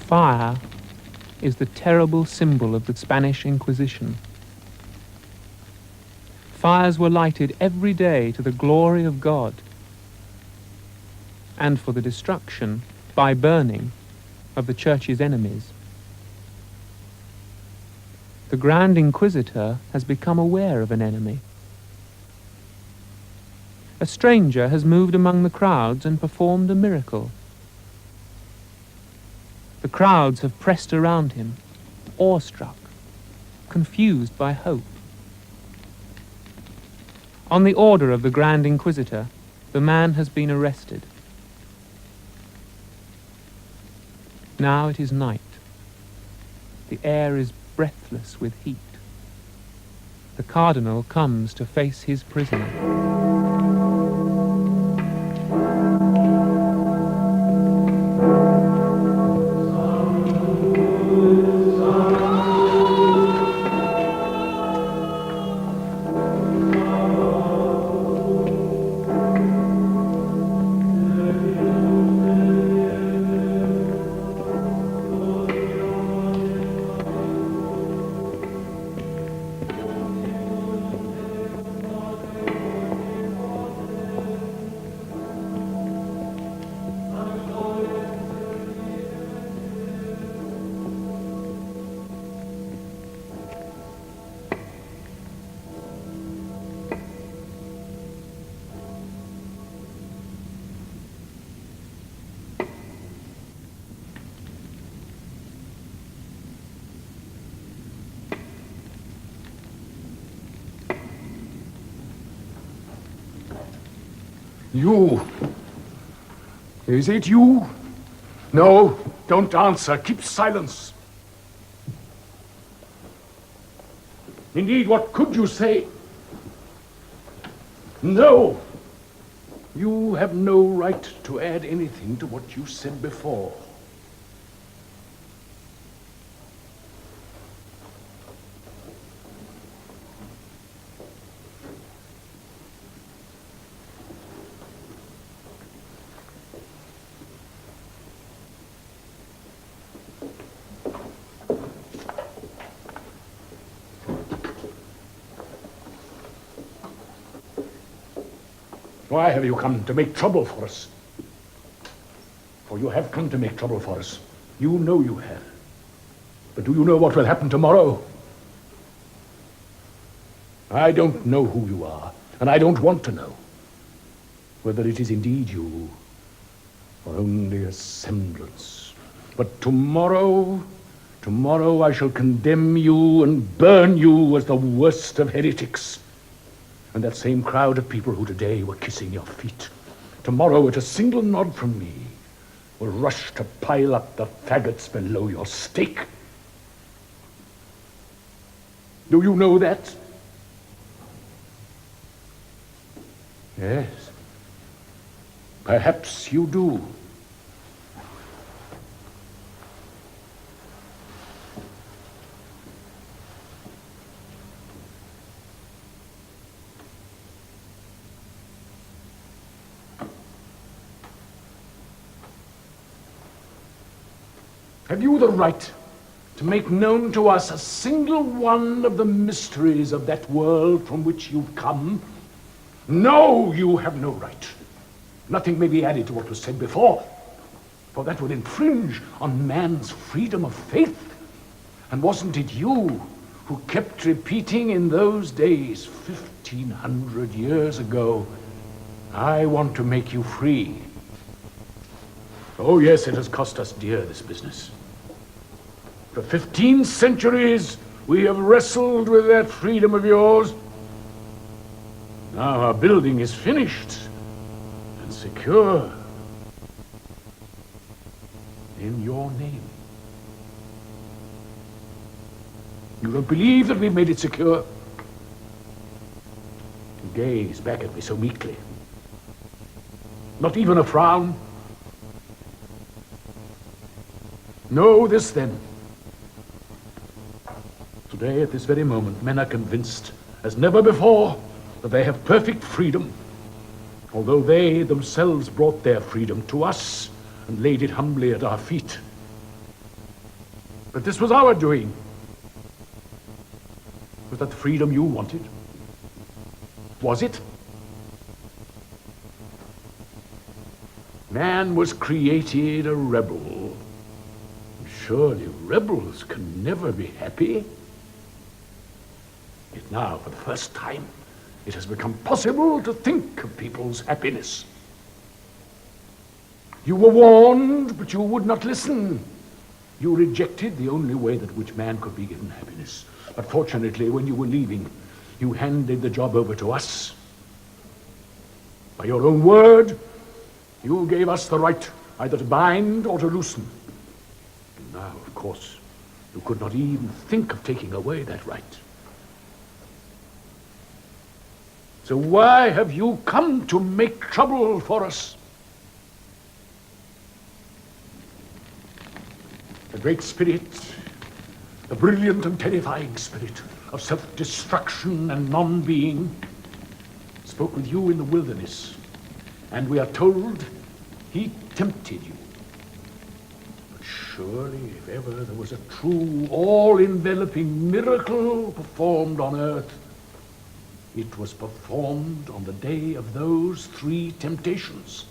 Fire is the terrible symbol of the Spanish Inquisition. Fires were lighted every day to the glory of God and for the destruction, by burning, of the Church's enemies. The Grand Inquisitor has become aware of an enemy. A stranger has moved among the crowds and performed a miracle. The crowds have pressed around him, awestruck, confused by hope. On the order of the Grand Inquisitor, the man has been arrested. Now it is night. The air is breathless with heat. The cardinal comes to face his prisoner. You. Is it you? No, don't answer. Keep silence. Indeed, what could you say? No. You have no right to add anything to what you said before. Why have you come to make trouble for us? For you have come to make trouble for us. You know you have. But do you know what will happen tomorrow? I don't know who you are, and I don't want to know whether it is indeed you or only a semblance. But tomorrow I shall condemn you and burn you as the worst of heretics. And that same crowd of people who today were kissing your feet, tomorrow at a single nod from me, will rush to pile up the faggots below your stake. Do you know that? Yes. Perhaps you do. Have you the right to make known to us a single one of the mysteries of that world from which you've come? No, you have no right. Nothing may be added to what was said before, for that would infringe on man's freedom of faith. And wasn't it you who kept repeating in those days, 1,500 years ago, I want to make you free? Oh yes, it has cost us dear, this business. For 15 centuries, we have wrestled with that freedom of yours. Now our building is finished and secure in your name. You don't believe that we've made it secure? You gaze back at me so meekly. Not even a frown. Know this then. Today, at this very moment, men are convinced, as never before, that they have perfect freedom, although they themselves brought their freedom to us and laid it humbly at our feet. that this was our doing. Was that the freedom you wanted? Was it? Man was created a rebel. Surely rebels can never be happy. Yet now, for the first time, it has become possible to think of people's happiness. You were warned, but you would not listen. You rejected the only way that which man could be given happiness. But fortunately, when you were leaving, you handed the job over to us. By your own word, you gave us the right either to bind or to loosen. And now, of course, you could not even think of taking away that right. So why have you come to make trouble for us? The great spirit, the brilliant and terrifying spirit of self-destruction and non-being, spoke with you in the wilderness, and we are told he tempted you. But surely, if ever there was a true, all-enveloping miracle performed on earth, it was performed on the day of those three temptations.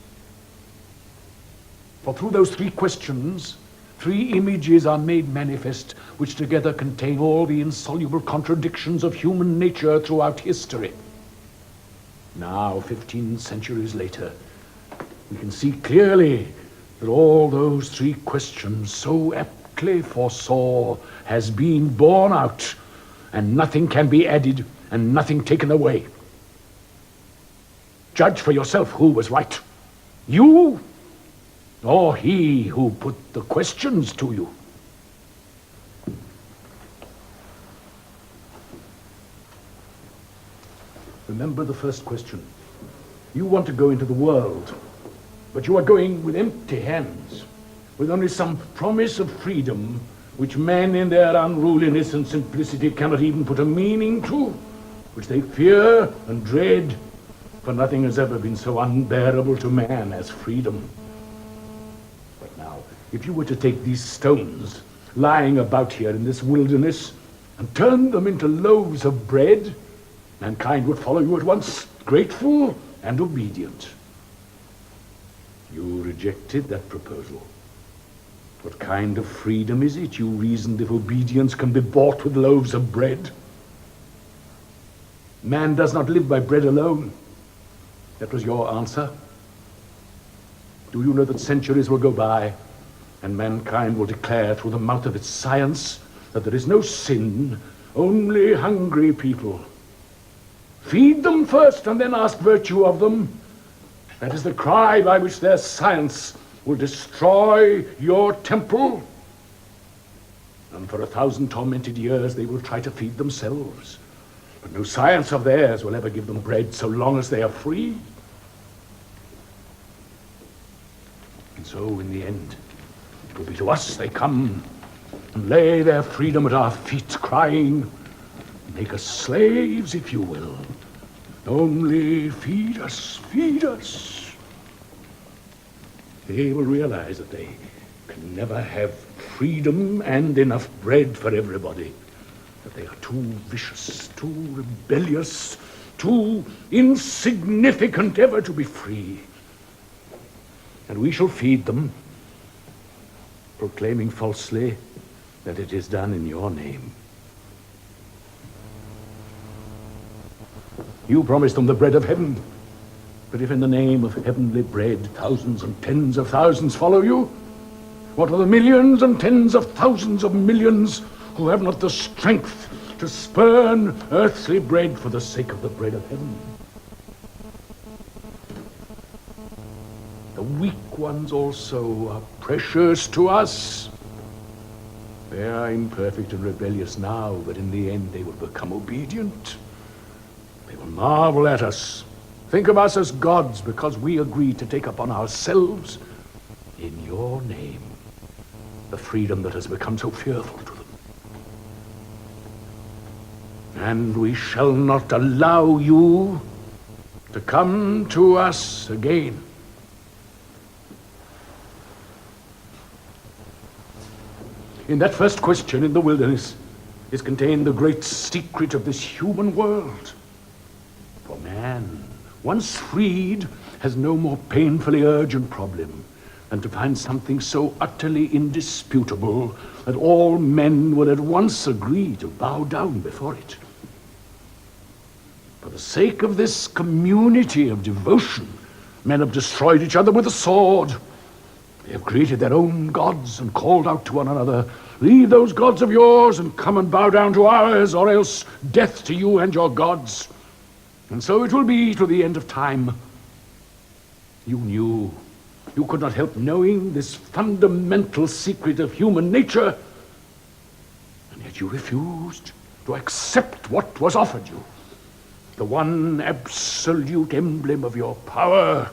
For through those three questions, three images are made manifest, which together contain all the insoluble contradictions of human nature throughout history. Now, 15 centuries later, we can see clearly that all those three questions so aptly foresaw has been borne out, and nothing can be added and nothing taken away. Judge for yourself who was right, you or he who put the questions to you. Remember the first question. You want to go into the world, but you are going with empty hands, with only some promise of freedom, which men in their unruliness and simplicity cannot even put a meaning to, which they fear and dread, for nothing has ever been so unbearable to man as freedom. But now, if you were to take these stones lying about here in this wilderness and turn them into loaves of bread, mankind would follow you at once, grateful and obedient. You rejected that proposal. What kind of freedom is it, you reasoned, if obedience can be bought with loaves of bread? Man does not live by bread alone. That was your answer. Do you know that centuries will go by and mankind will declare through the mouth of its science that there is no sin, only hungry people? Feed them first and then ask virtue of them. That is the cry by which their science will destroy your temple. And for 1,000 tormented years they will try to feed themselves. But no science of theirs will ever give them bread so long as they are free. And so in the end, it will be to us they come and lay their freedom at our feet, crying, make us slaves if you will. Only feed us, feed us. They will realize that they can never have freedom and enough bread for everybody. That they are too vicious, too rebellious, too insignificant ever to be free. And we shall feed them, proclaiming falsely that it is done in your name. You promised them the bread of heaven, but if in the name of heavenly bread thousands and tens of thousands follow you, what of the millions and tens of thousands of millions who have not the strength to spurn earthly bread for the sake of the bread of heaven? The weak ones also are precious to us. They are imperfect and rebellious now, but in the end they will become obedient. They will marvel at us, think of us as gods because we agreed to take upon ourselves, in your name, the freedom that has become so fearful to them. And we shall not allow you to come to us again. In that first question in the wilderness is contained the great secret of this human world. For man, once freed, has no more painfully urgent problem than to find something so utterly indisputable that all men will at once agree to bow down before it. For the sake of this community of devotion, men have destroyed each other with the sword. They have created their own gods and called out to one another, "Leave those gods of yours and come and bow down to ours, or else death to you and your gods." And so it will be to the end of time. You could not help knowing this fundamental secret of human nature, and yet you refused to accept what was offered you, the one absolute emblem of your power.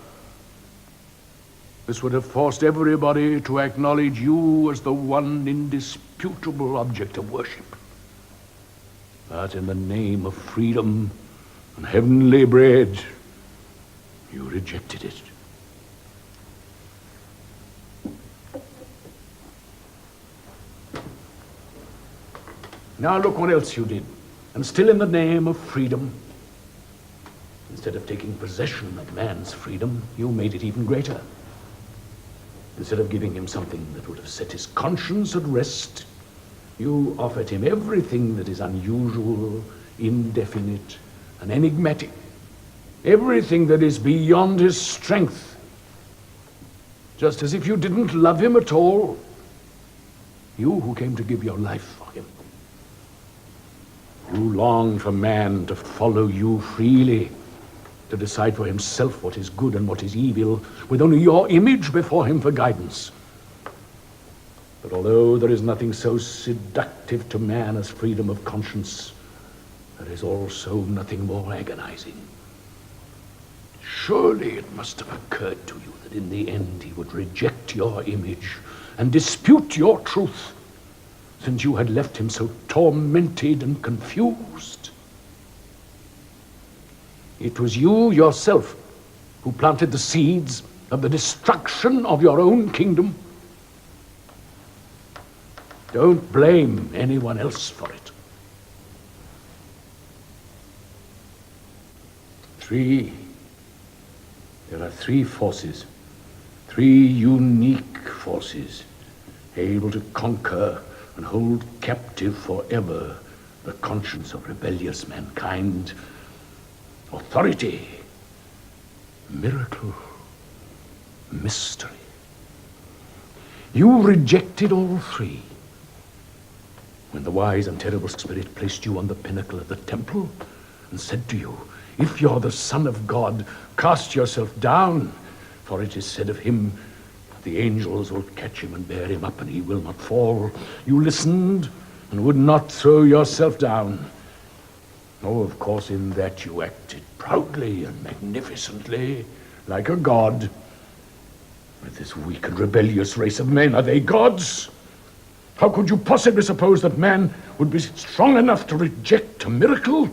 This would have forced everybody to acknowledge you as the one indisputable object of worship. But in the name of freedom and heavenly bread, you rejected it. Now look what else you did. And still in the name of freedom, instead of taking possession of man's freedom, you made it even greater. Instead of giving him something that would have set his conscience at rest, you offered him everything that is unusual, indefinite, and enigmatic. Everything that is beyond his strength. Just as if you didn't love him at all. You who came to give your life for him. You longed for man to follow you freely, to decide for himself what is good and what is evil, with only your image before him for guidance. But although there is nothing so seductive to man as freedom of conscience, there is also nothing more agonizing. Surely it must have occurred to you that in the end he would reject your image and dispute your truth, since you had left him so tormented and confused. It was you yourself who planted the seeds of the destruction of your own kingdom. Don't blame anyone else for it. There are three forces, three unique forces, able to conquer and hold captive forever the conscience of rebellious mankind: authority, miracle, mystery. You rejected all three when the wise and terrible spirit placed you on the pinnacle of the temple and said to you, "If you're the Son of God, cast yourself down, for it is said of him, the angels will catch him and bear him up, and he will not fall." You listened and would not throw yourself down. Oh, of course, in that you acted proudly and magnificently, like a god. With this weak and rebellious race of men, are they gods? How could you possibly suppose that man would be strong enough to reject a miracle?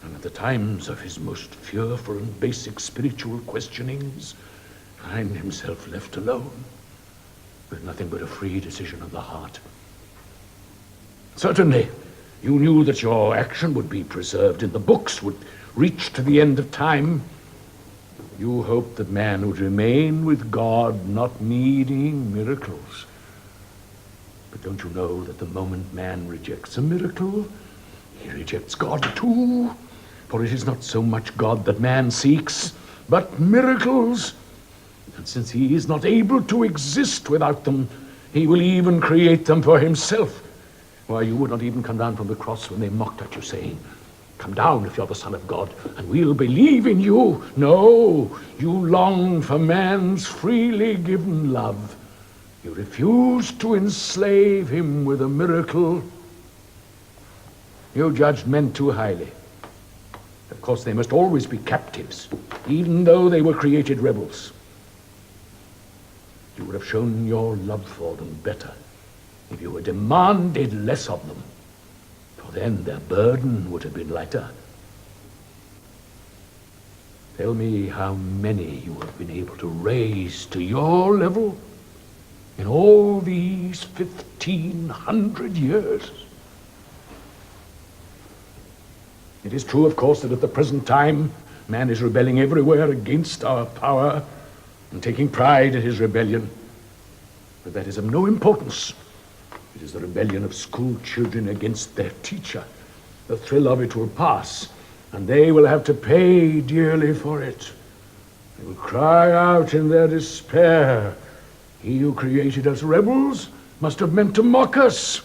And at the times of his most fearful and basic spiritual questionings, find himself left alone, with nothing but a free decision of the heart. Certainly, you knew that your action would be preserved in the books, would reach to the end of time. You hoped that man would remain with God, not needing miracles. But don't you know that the moment man rejects a miracle, he rejects God too? For it is not so much God that man seeks, but miracles. And since he is not able to exist without them, he will even create them for himself. Why, you would not even come down from the cross when they mocked at you, saying, "Come down if you're the Son of God, and we'll believe in you." No, you longed for man's freely given love. You refused to enslave him with a miracle. You judged men too highly. Of course, they must always be captives, even though they were created rebels. You would have shown your love for them better if you had demanded less of them, for then their burden would have been lighter. Tell me how many you have been able to raise to your level. in all these 1,500 years. It is true, of course, that at the present time, man is rebelling everywhere against our power and taking pride in his rebellion. But that is of no importance. It is the rebellion of school children against their teacher. The thrill of it will pass, and they will have to pay dearly for it. They will cry out in their despair, "He who created us rebels must have meant to mock us."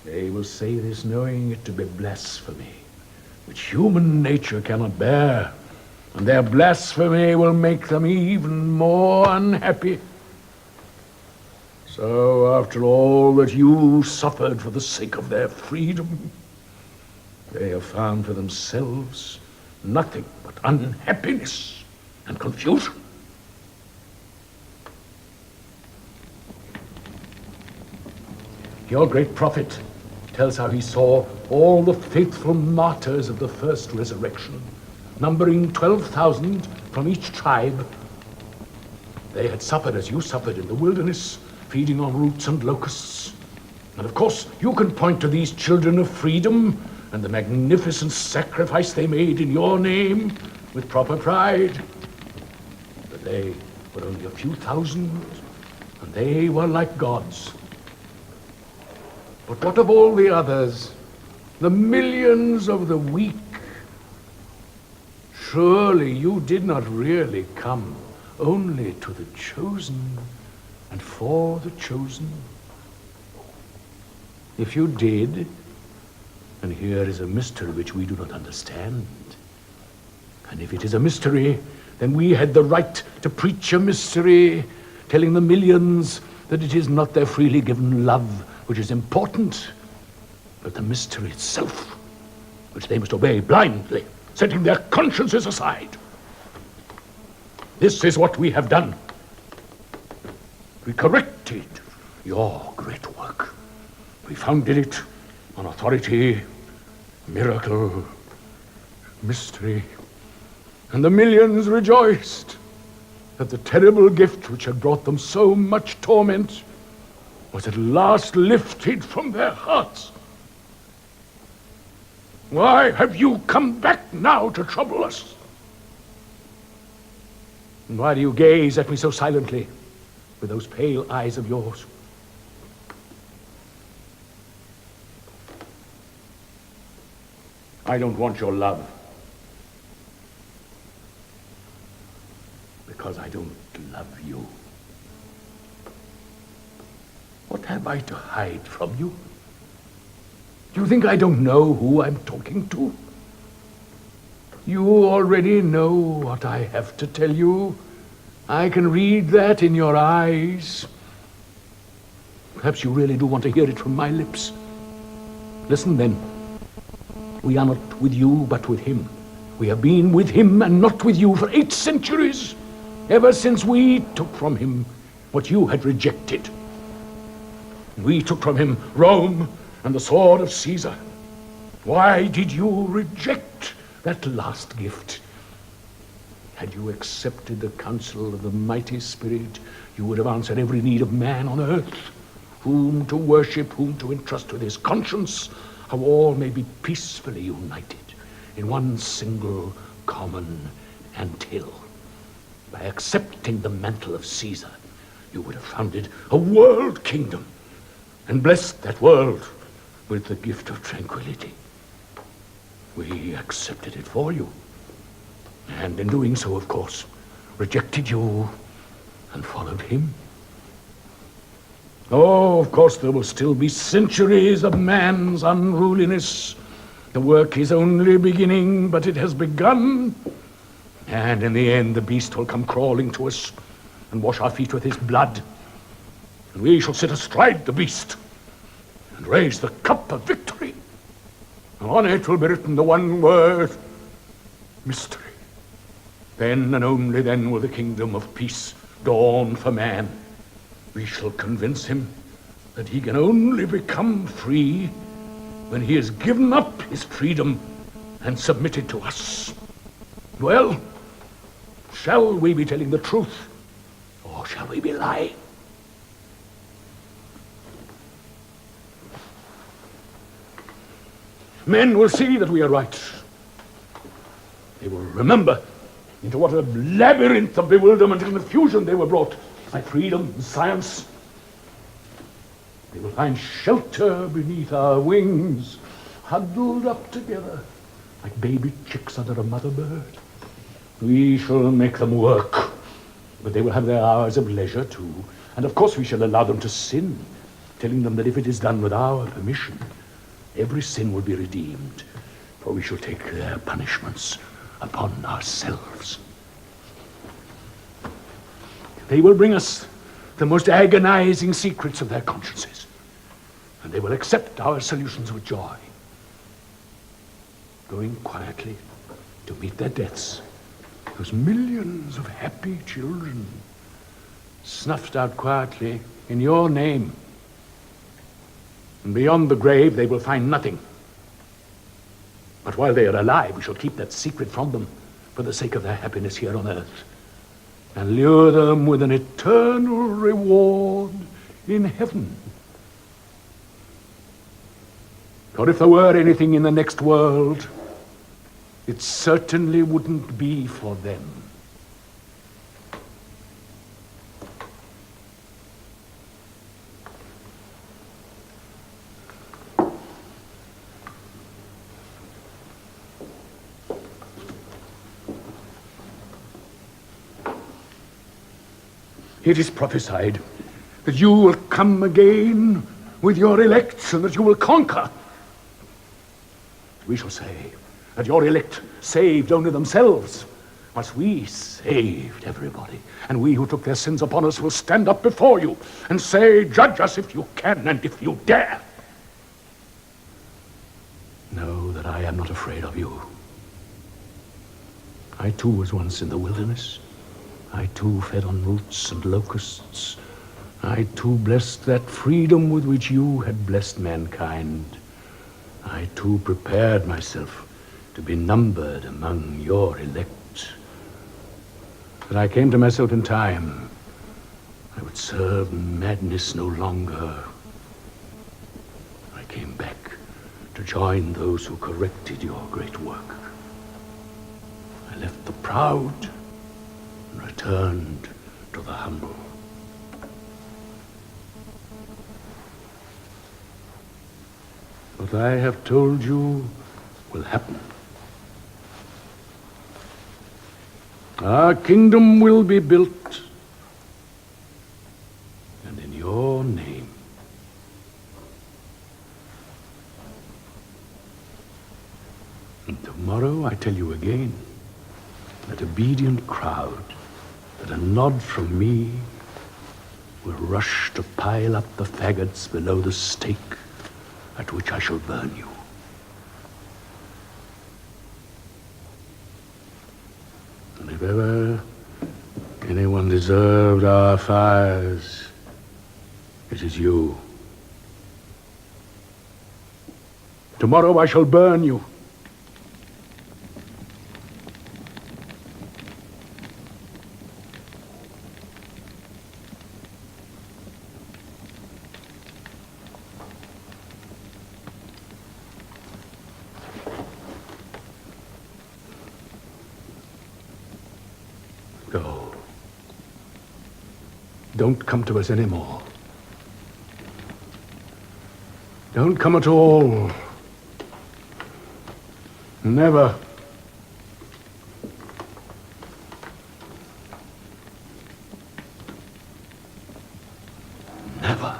They will say this knowing it to be blasphemy, which human nature cannot bear, and their blasphemy will make them even more unhappy. So, after all that you suffered for the sake of their freedom, they have found for themselves nothing but unhappiness and confusion. Your great prophet tells how he saw all the faithful martyrs of the first resurrection, numbering 12,000 from each tribe. They had suffered as you suffered in the wilderness, feeding on roots and locusts. And of course, you can point to these children of freedom and the magnificent sacrifice they made in your name with proper pride. But they were only a few thousand, and they were like gods. But what of all the others, the millions of the weak? Surely you did not really come only to the chosen and for the chosen. If you did, and here is a mystery which we do not understand, and if it is a mystery, then we had the right to preach a mystery, telling the millions that it is not their freely given love which is important, but the mystery itself, which they must obey blindly, setting their consciences aside. This is what we have done. We corrected your great work. We founded it on authority, miracle, mystery, and the millions rejoiced that the terrible gift which had brought them so much torment was at last lifted from their hearts. Why have you come back now to trouble us? And why do you gaze at me so silently with those pale eyes of yours? I don't want your love, because I don't love you. What have I to hide from you? Do you think I don't know who I'm talking to? You already know what I have to tell you. I can read that in your eyes. Perhaps you really do want to hear it from my lips. Listen then. We are not with you, but with him. We have been with him and not with you for 8 centuries, ever since we took from him what you had rejected. We took from him Rome and the sword of Caesar. Why did you reject that last gift? Had you accepted the counsel of the mighty Spirit, you would have answered every need of man on earth, whom to worship, whom to entrust with his conscience, how all may be peacefully united in one single common entail. By accepting the mantle of Caesar, you would have founded a world kingdom and blessed that world with the gift of tranquility. We accepted it for you, and in doing so, of course, rejected you and followed him. Oh, of course, there will still be centuries of man's unruliness. The work is only beginning, but it has begun. And in the end, the beast will come crawling to us and wash our feet with his blood. And we shall sit astride the beast and raise the cup of victory. And on it will be written the one word, mystery. Then and only then will the kingdom of peace dawn for man. We shall convince him that he can only become free when he has given up his freedom and submitted to us. Well, shall we be telling the truth, or shall we be lying? Men will see that we are right. They will remember into what a labyrinth of bewilderment and confusion they were brought by freedom and science. They will find shelter beneath our wings, huddled up together like baby chicks under a mother bird. We shall make them work, but they will have their hours of leisure too. And of course we shall allow them to sin, telling them that if it is done with our permission, every sin will be redeemed, for we shall take their punishments upon ourselves. They will bring us the most agonizing secrets of their consciences, and they will accept our solutions with joy, going quietly to meet their deaths, those millions of happy children snuffed out quietly in your name. And beyond the grave they will find nothing. But while they are alive, we shall keep that secret from them for the sake of their happiness here on earth, and lure them with an eternal reward in heaven. For if there were anything in the next world, it certainly wouldn't be for them. It is prophesied that you will come again with your elect and that you will conquer. We shall say that your elect saved only themselves, whilst we saved everybody. And we who took their sins upon us will stand up before you and say, judge us if you can and if you dare. Know that I am not afraid of you. I too was once in the wilderness. I too fed on roots and locusts. I too blessed that freedom with which you had blessed mankind. I too prepared myself to be numbered among your elect. But I came to myself in time. I would serve madness no longer. I came back to join those who corrected your great work. I left the proud and returned to the humble. What I have told you will happen. Our kingdom will be built, and in your name. And tomorrow I tell you again, that obedient crowd, that a nod from me will rush to pile up the faggots below the stake at which I shall burn you. And if ever anyone deserved our fires, it is you. Tomorrow I shall burn you. Go. Don't come to us anymore. Don't come at all. Never. Never.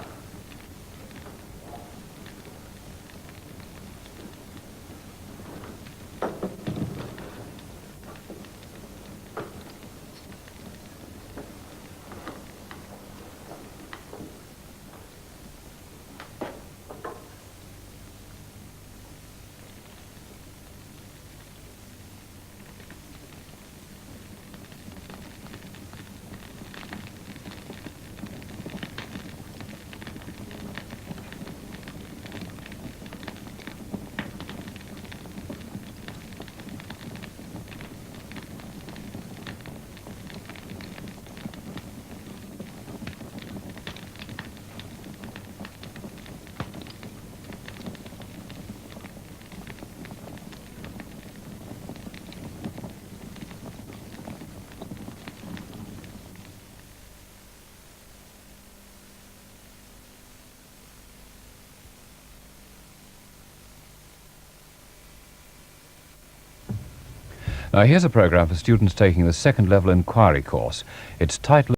Now here's a program for students taking the second level inquiry course. Its title